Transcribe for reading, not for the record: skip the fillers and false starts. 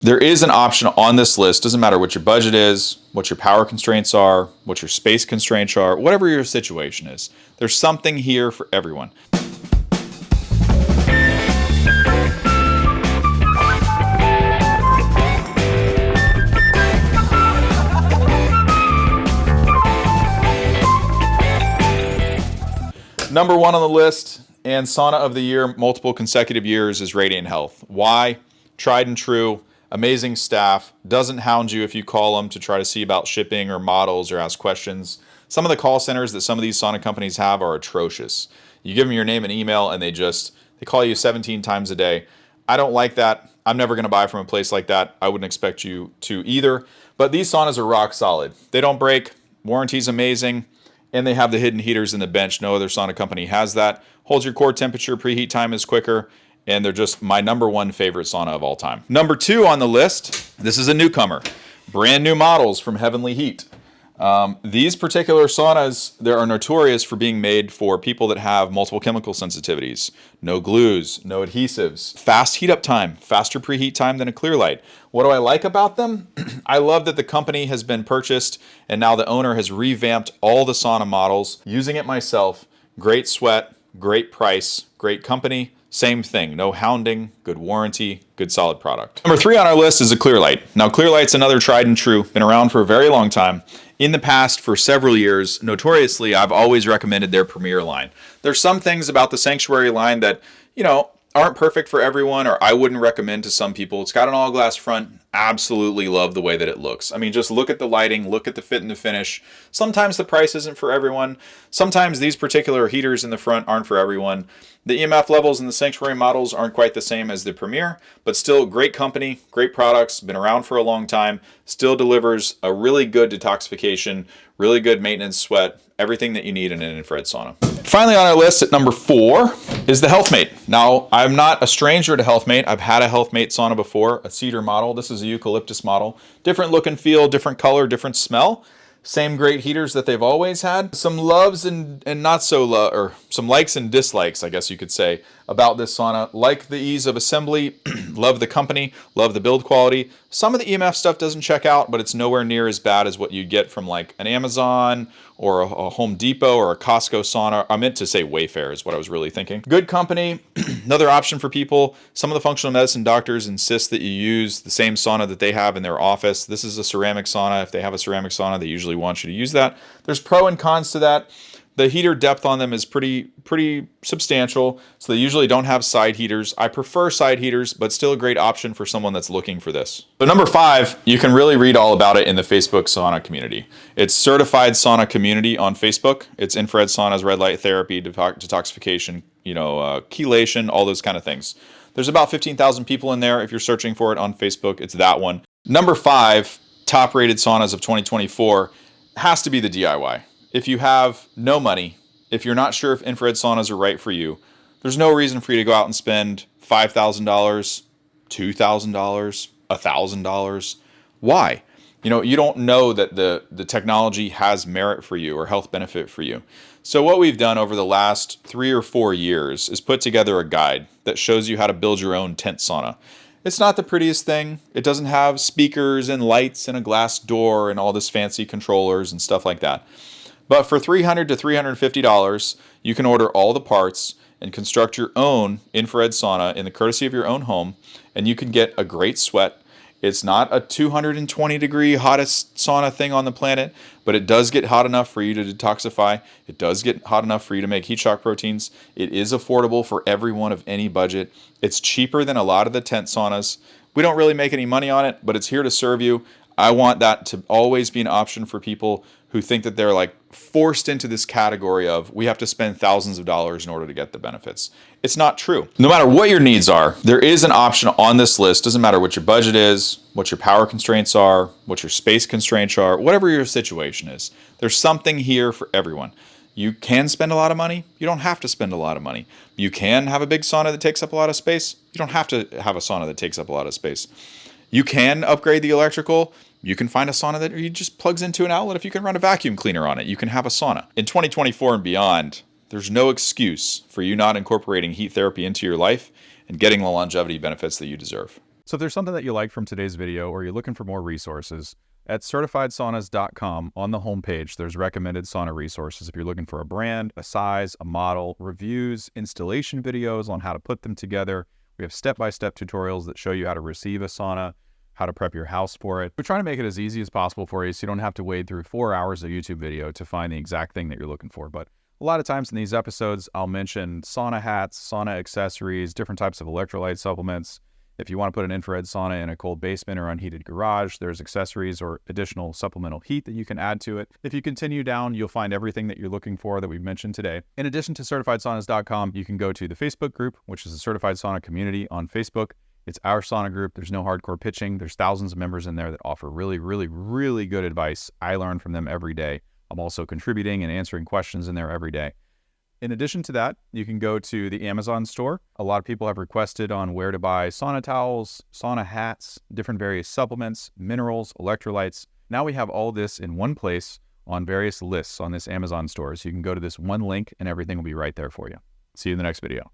There is an option on this list, doesn't matter what your budget is, what your power constraints are, what your space constraints are, whatever your situation is. There's something here for everyone. Number one on the list, and sauna of the year, multiple consecutive years, is Radiant Health. Why? Tried and true, amazing staff, doesn't hound you if you call them to try to see about shipping or models or ask questions. Some of the call centers that some of these sauna companies have are atrocious. You give them your name and email and they call you 17 times a day. I don't like that. I'm never going to buy from a place like that. I wouldn't expect you to either. But these saunas are rock solid. They don't break. Warranty's amazing. And they have the hidden heaters in the bench. No other sauna company has that. Holds your core temperature, preheat time is quicker, and they're just my number one favorite sauna of all time. Number two on the list, this is a newcomer. Brand new models from Heavenly Heat. These particular saunas, they are notorious for being made for people that have multiple chemical sensitivities. No glues, no adhesives, fast heat up time, faster preheat time than a ClEARLIGHT. What do I like about them? I love that the company has been purchased and now the owner has revamped all the sauna models. Using it myself, great sweat, great price, great company. Same thing, no hounding, good warranty, good solid product. Number three on our list is a ClEARLIGHT. Now ClEARLIGHT's another tried and true, been around for a very long time. In the past, for several years, notoriously, I've always recommended their Premier line. There's some things about the Sanctuary line that, aren't perfect for everyone, or I wouldn't recommend to some people. It's got an all glass front. Absolutely love the way that it looks. I mean, just look at the lighting, look at the fit and the finish. Sometimes the price isn't for everyone. Sometimes these particular heaters in the front aren't for everyone. The EMF levels in the Sanctuary models aren't quite the same as the Premier, but still great company, great products, been around for a long time, still delivers a really good detoxification, really good maintenance sweat, everything that you need in an infrared sauna. Finally on our list at number 4 is the HealthMate. Now, I'm not a stranger to HealthMate. I've had a HealthMate sauna before, a cedar model. This is a eucalyptus model. Different look and feel, different color, different smell. Same great heaters that they've always had. Some loves and not so love, or some likes and dislikes, I guess you could say, about this sauna. Like the ease of assembly, love the company, love the build quality. Some of the EMF stuff doesn't check out, but it's nowhere near as bad as what you'd get from like an Amazon or a Home Depot or a Costco sauna. I meant to say Wayfair is what I was really thinking. Good company, another option for people. Some of the functional medicine doctors insist that you use the same sauna that they have in their office. This is a ceramic sauna. If they have a ceramic sauna, they usually want you to use that. There's pro and cons to that. The heater depth on them is pretty substantial, so they usually don't have side heaters. I prefer side heaters, but still a great option for someone that's looking for this. So number 5, you can really read all about it in the Facebook sauna community. It's certified sauna community on Facebook. It's infrared saunas, red light therapy, detoxification, chelation, all those kind of things. There's about 15,000 people in there. If you're searching for it on Facebook, it's that one. Number 5, top rated saunas of 2024 has to be the DIY. If you have no money, if you're not sure if infrared saunas are right for you, there's no reason for you to go out and spend $5,000, $2,000, $1,000. Why? You don't know that the technology has merit for you or health benefit for you. So what we've done over the last 3 or 4 years is put together a guide that shows you how to build your own tent sauna. It's not the prettiest thing. It doesn't have speakers and lights and a glass door and all this fancy controllers and stuff like that. But for $300 to $350, you can order all the parts and construct your own infrared sauna in the courtesy of your own home, and you can get a great sweat. It's not a 220 degree hottest sauna thing on the planet, but it does get hot enough for you to detoxify. It does get hot enough for you to make heat shock proteins. It is affordable for everyone of any budget. It's cheaper than a lot of the tent saunas. We don't really make any money on it, but it's here to serve you. I want that to always be an option for people who think that they're like forced into this category of we have to spend thousands of dollars in order to get the benefits. It's not true. No matter what your needs are, there is an option on this list. Doesn't matter what your budget is, what your power constraints are, what your space constraints are, whatever your situation is. There's something here for everyone. You can spend a lot of money. You don't have to spend a lot of money. You can have a big sauna that takes up a lot of space. You don't have to have a sauna that takes up a lot of space. You can upgrade the electrical. You can find a sauna that you just plugs into an outlet. If you can run a vacuum cleaner on it, you can have a sauna. In 2024 and beyond, there's no excuse for you not incorporating heat therapy into your life and getting the longevity benefits that you deserve. So if there's something that you like from today's video or you're looking for more resources, at CertifiedSaunas.com on the homepage, there's recommended sauna resources. If you're looking for a brand, a size, a model, reviews, installation videos on how to put them together, we have step-by-step tutorials that show you how to receive a sauna, how to prep your house for it. We're trying to make it as easy as possible for you so you don't have to wade through 4 hours of YouTube video to find the exact thing that you're looking for. But a lot of times in these episodes, I'll mention sauna hats, sauna accessories, different types of electrolyte supplements. If you want to put an infrared sauna in a cold basement or unheated garage, there's accessories or additional supplemental heat that you can add to it. If you continue down, you'll find everything that you're looking for that we've mentioned today. In addition to CertifiedSaunas.com, you can go to the Facebook group, which is the Certified Sauna Community on Facebook. It's our sauna group. There's no hardcore pitching. There's thousands of members in there that offer really, really, really good advice. I learn from them every day. I'm also contributing and answering questions in there every day. In addition to that, you can go to the Amazon store. A lot of people have requested on where to buy sauna towels, sauna hats, different various supplements, minerals, electrolytes. Now we have all this in one place on various lists on this Amazon store. So you can go to this one link and everything will be right there for you. See you in the next video.